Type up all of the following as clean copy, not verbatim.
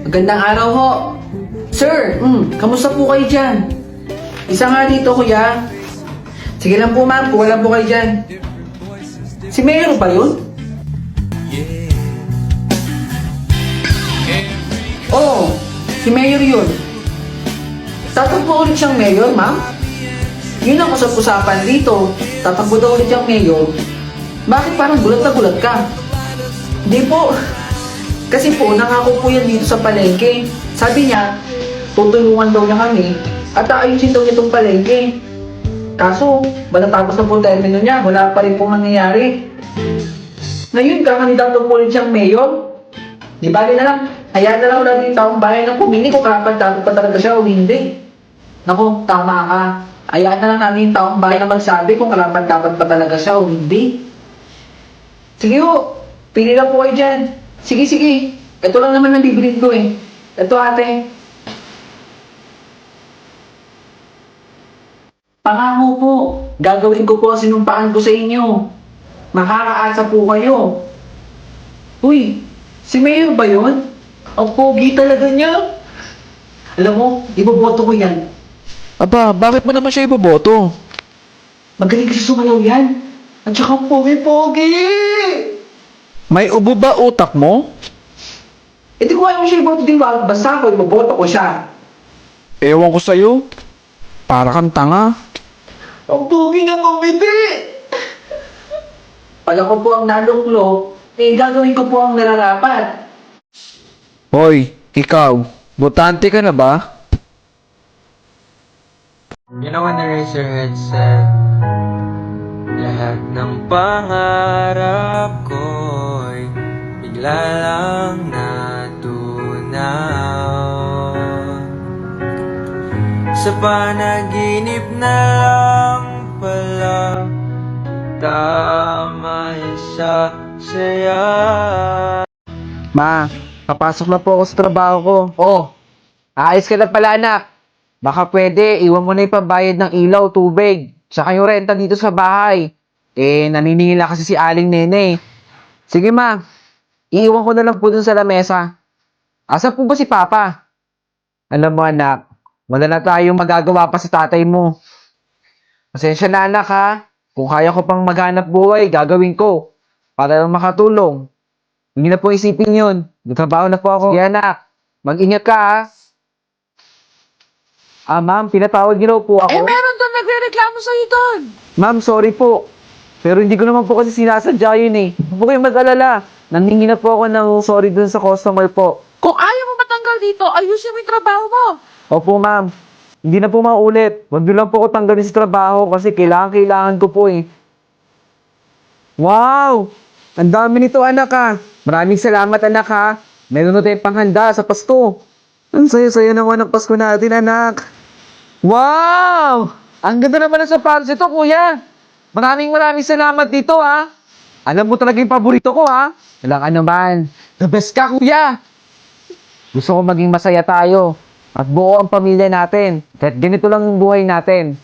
Magandang araw ho. Sir, kamusta po kayo dyan? Isa nga dito, kuya. Sige lang po, ma'am. Kuha lang po kayo dyan. Si Mayor ba yun? Oo, si Mayor yun. Tatakbo ulit siyang Mayor, ma'am? Yun ang usap-usapan dito. Tatakbo daw ulit siyang Mayor. Bakit parang gulat na gulat ka? Hindi po. Kasi po, nangako po yan dito sa palengke. Sabi niya, tutulungan daw niya kami at aayusin daw niya itong palengke. Kaso, matatapos na po ang termino niya, wala pa rin po nangyayari. Ngayon, kakandidato po ulit siyang mayor. Di bali na lang, hayaan na lang natin yung taong bayan na pumili kung kakandidato pa talaga siya o hindi. Naku, tama ka. Hayaan na lang natin yung taong bayan na magsabi kung karapat-dapat pa talaga siya o hindi. Sige ho, pili lang po kayo dyan. Sige, sige. Ito lang naman ang bibilin ko eh. Ito ate. Pangako po. Gagawin ko po ang sinumpaan ko sa inyo. Makakaasa po kayo. Uy, si Mayor ba yun? Ang pogi talaga niya. Alam mo, iboboto ko yan. Aba, bakit mo naman siya iboboto? Magaling kasi sumalaw yan. At saka pogi-pogi. May ubo ba utak mo? Eh di ko ayaw siya iboto din ba? Basta ako, iboboto ko siya. Ewan ko sa'yo. Para kang tanga. Ang pogi ng komite! Pag ako po ang naluklo, eh gagawin ko po ang nararapat. Hoy, ikaw. Botante ka na ba? You know when the razor headset, lahat ng pangarap ko'y bigla lang natunaw. Sa panaginip na lang pala, tama sa saya. Ma, papasok na po ako sa trabaho ko. Oh, ayos ka na pala anak. Baka pwede, iwan mo na yung pambayad ng ilaw, tubig. Tsaka yung renta dito sa bahay. Eh, naniningila kasi si Aling Nene. Sige ma, iiwan ko na lang po dun sa lamesa. Asan po ba si Papa? Alam mo anak, wala na tayong magagawa pa sa tatay mo. Pasensya na anak ha. Kung kaya ko pang maghanap buhay, gagawin ko. Para lang makatulong. Hindi na po isipin yun. Nagtrabaho na po ako. Sige anak, mag-ingat ka ha. Ma'am, pinatawag niyo raw po ako. meron doon nagre-reklamo sa'yo doon. Ma'am, sorry po. Pero hindi ko naman po kasi sinasadya yun eh. Huwag po kayong mag-alala. Nanghingi na po ako ng sorry dun sa customer po. Kung ayaw mo matanggal dito, ayusin mo yung trabaho mo. Opo, ma'am. Hindi na po maulit. Huwag niyo lang po ako tanggalin sa trabaho kasi kailangan ko po eh. Wow! Ang dami nito anak ha. Maraming salamat anak ha. Meron na tayong panghanda sa Pasko. Ang saya-saya naman ng Pasko natin anak. Wow! Ang ganda naman ng sapatos ito kuya. Maraming salamat dito ha. Alam mo talaga yung paborito ko ha. Walang ano man. The best ka kuya. Gusto ko maging masaya tayo. At buo ang pamilya natin. Kahit ganito lang yung buhay natin.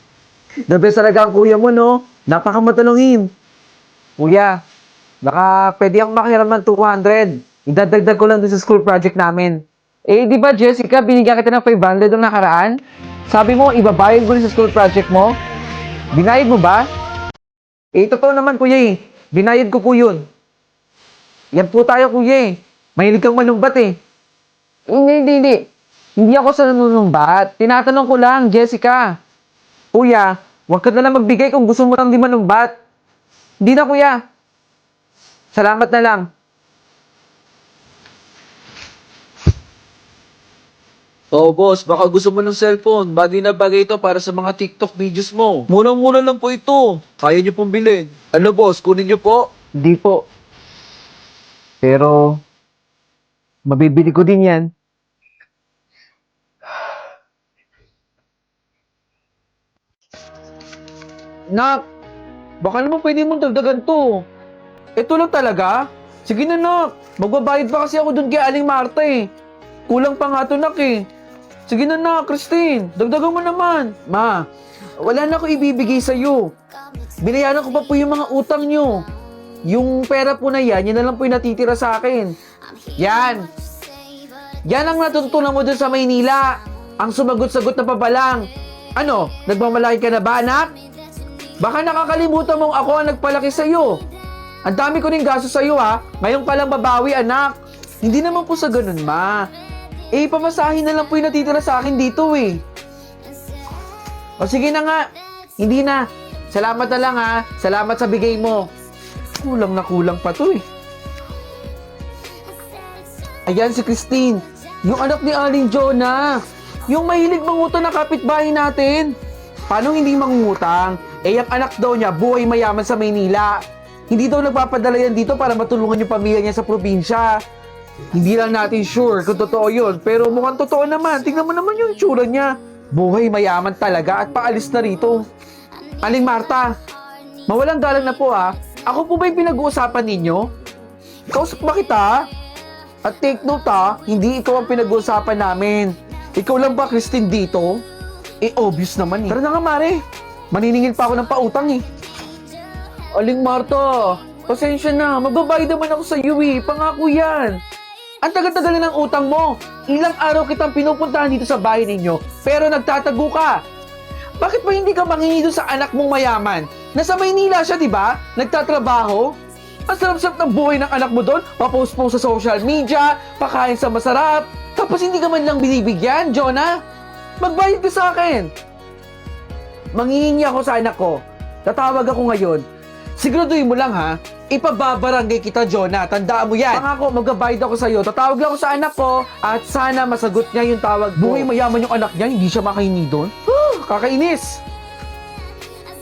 The best talaga ang kuya mo no. Napakamatalongin. Kuya, baka pwede akong makiram ng 200. Idadagdag ko lang dun sa school project namin. Eh, di ba Jessica, binigyan kita ng 500 nung nakaraan? Sabi mo, ibabayad ko rin sa school project mo? Binayad mo ba? Eh, totoo naman kuya eh. Binayad ko po yun. Yan po tayo kuya eh. Mahilig kang manumbat eh. Hindi. Hindi ako sa nanunumbat. Tinatanong ko lang, Jessica. Kuya, huwag ka na lang magbigay kung gusto mo lang di manumbat. Hindi na kuya. Salamat na lang. Oh, boss, baka gusto mo ng cellphone. Bagay na bagay ito para sa mga TikTok videos mo. Murang-mura lang po ito. Kaya niyo pong bilhin. Ano, boss? Kunin niyo po. Hindi po. Pero, mabibili ko din yan. Nak, baka naman pwede mong dagdagan to. Ito lang talaga? Sige na nak, magbabayad pa kasi ako dun kay Aling Marta eh. Kulang pa nga to nak eh. Sige na nak, Christine, dagdagan mo naman. Ma, wala na ako ibibigay sa'yo. Binayaran ko pa po yung mga utang nyo. Yung pera po na yan, yun na lang po yung natitira sa akin. Yan. Yan ang natutunan mo dun sa Maynila. Ang sumagot-sagot na pabalang. Ano, nagmamalaki ka na ba, anak? Baka nakakalimutan mong ako ang nagpalaki sa'yo. Ang dami ko rin gasto sa'yo, ha? Ngayon ka lang babawi, anak. Hindi naman po sa ganun, ma. Eh, pamasahin na lang po yung natitira sa akin dito, eh. O sige na nga. Hindi na. Salamat na lang, ha. Salamat sa bigay mo. Kulang na kulang pa to, eh. Ayan si Christine. Yung anak ni Aling Jonah. Yung mahilig mangutang na kapitbahay natin. Paano hindi mangungutang? Eh, yung anak daw niya, buhay mayaman sa Maynila. Hindi daw nagpapadala yan dito para matulungan yung pamilya niya sa probinsya. Hindi lang natin sure kung totoo yun. Pero mukhang totoo naman. Tingnan mo naman yung itsura niya. Buhay mayaman talaga at paalis na rito. Aling Marta, mawalang galang na po ha. Ako po ba yung pinag-uusapan ninyo? Kausap ba kita? At take note ha, hindi ikaw ang pinag-uusapan namin. Ikaw lang ba, Christine, dito? Eh, obvious naman eh. Tara na nga, Mare. Maniningil pa ako ng pautang eh. Aling Marta, pasensya na. Magbabayad naman ako sa iyo eh. Pangako yan. Ang tagal-tagal na ng utang mo. Ilang araw kitang pinupuntahan dito sa bahay ninyo, pero nagtatago ka. Bakit ba hindi ka mangingi doon sa anak mong mayaman? Nasa Maynila siya, di ba? Nagtatrabaho? Ang sarap-sarap ng buhay ng anak mo doon. Pa-post-post sa social media, pakain sa masarap. Tapos hindi ka man lang binibigyan, Jonah. Magbayad ka sa akin. Manghihingi ako sa anak ko. Tatawag ako ngayon. Siguraduhin mo lang ha, ipababarangay kita, Jonah. Tandaan mo yan. Pangako, magbabayad ako sa'yo. Tatawag lang ako sa anak ko at sana masagot niya yung tawag mo. Buhay mayaman yung anak niya, hindi siya makahingi doon. Kakainis.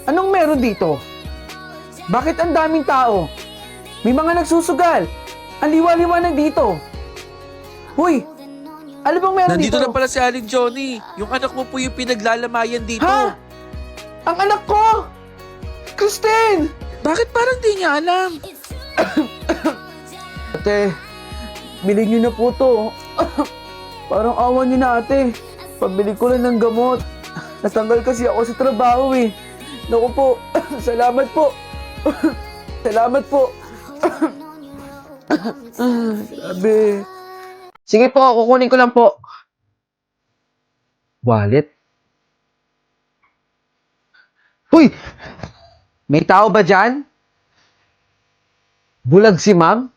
Anong meron dito? Bakit ang daming tao? May mga nagsusugal. Ang liwa-liwanag dito. Huy! Ano bang meron Nandito dito? na pala si Aling Johnny. Yung anak mo po yung pinaglalamayan dito. Ha? Ang anak ko! Christine! Bakit parang di niya alam? Ate, bilhin niyo na po to. Parang awan niyo na, ate. Pabili ko lang ng gamot. Natanggal kasi ako sa trabaho eh. Naku po, salamat po. Salamat po. Grabe. Sige po, kukunin ko lang po. Wallet? Uy! May tao ba dyan? Bulag si ma'am?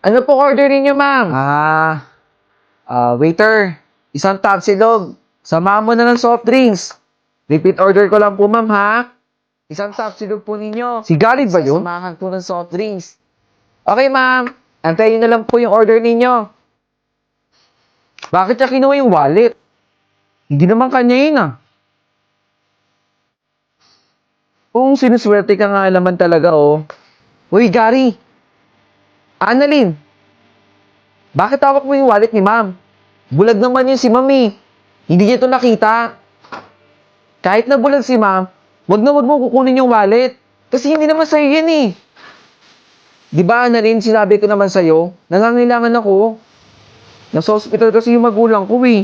Ano po order niyo, ma'am? Waiter, isang tapsilog. Samahan mo na ng soft drinks. Repeat order ko lang po, ma'am, ha? Isang tapsilog po ninyo. Si Galit ba yun? Samahan po ng soft drinks. Okay, ma'am. Antayin na lang po yung order ninyo. Bakit siya kinuha yung wallet? Hindi naman kanya yun, ah. Kung sinuswerte ka nga naman talaga, oh. Uy, Gary. Annalyn. Bakit hawak mo yung wallet ni ma'am? Bulag naman yun si ma'am, eh. Hindi niya ito nakita. Kahit na bulag si ma'am, wag na wag mo kukunin yung wallet. Kasi hindi naman sa'yo yan, eh. Di ba, Annalyn, sinabi ko naman sa'yo, nangangailangan ako. Nasa hospital kasi yung magulang ko, eh.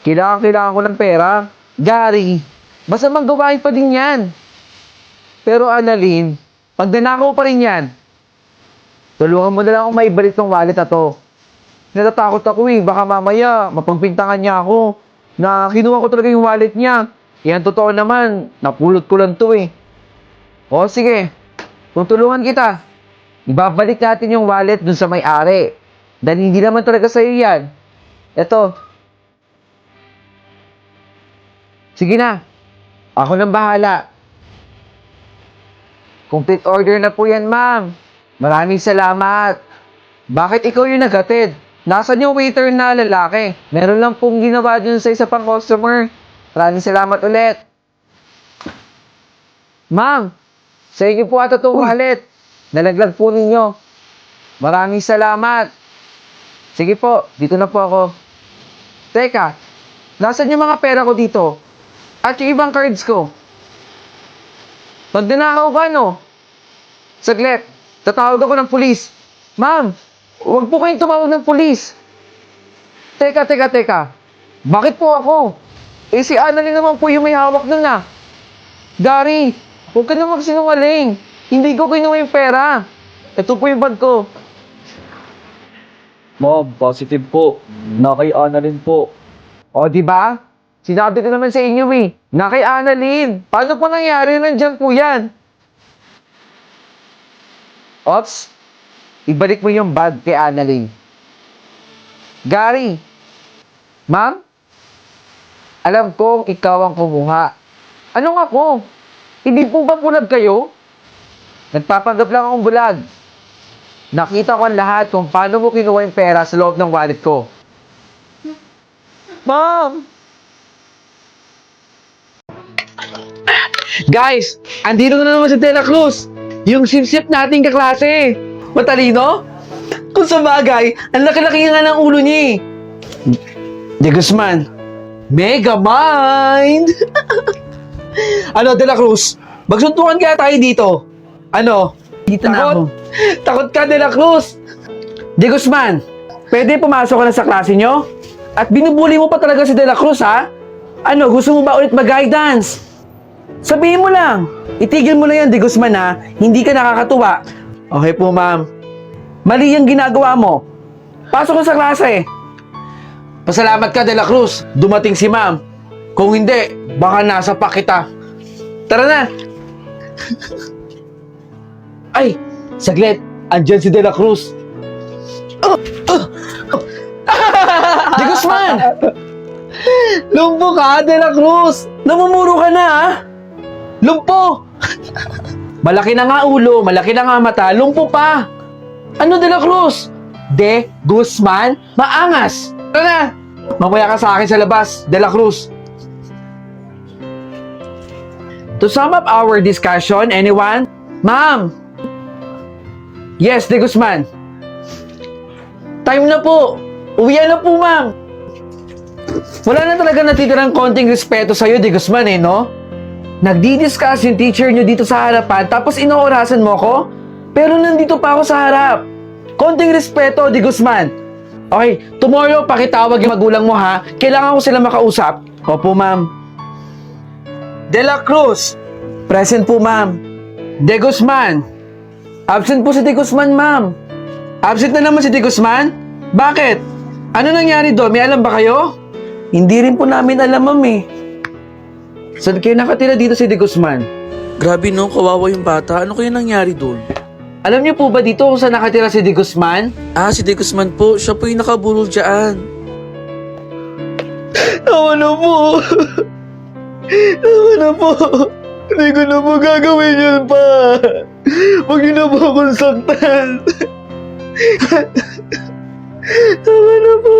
Kailangan ko ng pera. Gary, basta magawain pa din yan. Pero Annalyn, pag nanakaw pa rin yan, tulungan mo na lang akong maibalik tong wallet na to. Natatakot ako eh, baka mamaya mapagbintangan niya ako na kinuha ko talaga yung wallet niya. Yan totoo naman, napulot ko lang to eh. O sige, kung tulungan kita, ibabalik natin yung wallet dun sa may-ari. Dahil hindi naman talaga sa'yo yan. Eto. Sige na, ako nang bahala. Complete order na po yan, ma'am. Maraming salamat. Bakit ikaw yung naghatid? Nasaan yung waiter na lalaki? Meron lang pong ginawa dun sa isa pang customer. Maraming salamat ulit. Ma'am, sa inyo po ata itong wallet. Nalaglag po ninyo. Maraming salamat. Sige po, dito na po ako. Teka, nasaan yung mga pera ko dito? At yung ibang cards ko? Pag dinakaw ka, no? Saglit, tatawag ako ng pulis. Ma'am, huwag po kayong tumawag ng pulis. Teka. Bakit po ako? Eh si Annalyn naman po yung may hawak nun ah. Gary, huwag ka na magsinungaling. Hindi ko kinuha yung pera. Ito po yung bag ko. Ma'am, positive po. Na kay Annalyn po. O, di ba? Sinabi ko naman sa inyo eh, na kay Annalyn. Paano po nangyari? Nandiyan po yan. Ops, ibalik mo yung bag kay Annalyn. Gary, ma'am, alam kong ikaw ang kumuha. Anong ako? Hindi po ba bulag kayo? Nagpapanggap lang akong bulag. Nakita ko ang lahat kung paano mo kinuha yung pera sa loob ng wallet ko. Ma'am! Guys, andito na naman si Dela Cruz. Yung sip-sip nating kaklase. Matalino? Kung sa bagay, ang laki-laki nga ng ulo niya eh. De Guzman, Mega Mind! Ano, De La Cruz? Magsuntukan kaya tayo dito? Ano? Dito na ako. Takot ka, De La Cruz! De Guzman, pwede pumasok ka na sa klase nyo? At binubuli mo pa talaga si De La Cruz, ha? Ano, gusto mo ba ulit mag-guidance? Sabihin mo lang. Itigil mo na yan, De Guzman, ha? Hindi ka nakakatuwa. Okay po, ma'am. Mali yung ginagawa mo. Pasok ka sa klase. Pasalamat ka, De La Cruz. Dumating si ma'am. Kung hindi, baka nasa pa kita. Tara na. Ay, saglit. Andyan si De La Cruz. De Guzman! Lumpo ka, De La Cruz! Namumuro ka na, ha? Lumpo! Malaki na nga ulo, malaki na nga mata, lumpo pa! Ano, De La Cruz? De Guzman? Maangas! Tara na! Mamaya ka sa akin sa labas, De La Cruz. To sum up our discussion, anyone? Ma'am! Yes, De Guzman. Time na po. Uwian na po, ma'am. Wala na talaga natitirang konting respeto sa'yo, De Guzman, eh, no? Nagdi-discuss yung teacher nyo dito sa harapan, tapos inoorasan mo ko? Pero nandito pa ako sa harap. Konting respeto, De Guzman. Okay, tomorrow, pakitawag yung magulang mo, ha? Kailangan ko sila makausap. Opo, ma'am. De La Cruz. Present po, ma'am. De Guzman. Absent po si De Guzman, ma'am. Absent na naman si De Guzman? Bakit? Ano nangyari doon? May alam ba kayo? Hindi rin po namin alam, ma'am, eh. Saan kayo nakatira dito si De Guzman? Grabe no, kawawa yung bata. Ano kaya nangyari doon? Alam niyo po ba dito kung saan nakatira si De Guzman? Ah, si De Guzman po. Siya po yung nakaburol dyan. Tama na po. Tama na po. Hindi ko na po gagawin yun pa. Huwag niyo na po akong saktan. Tama na po.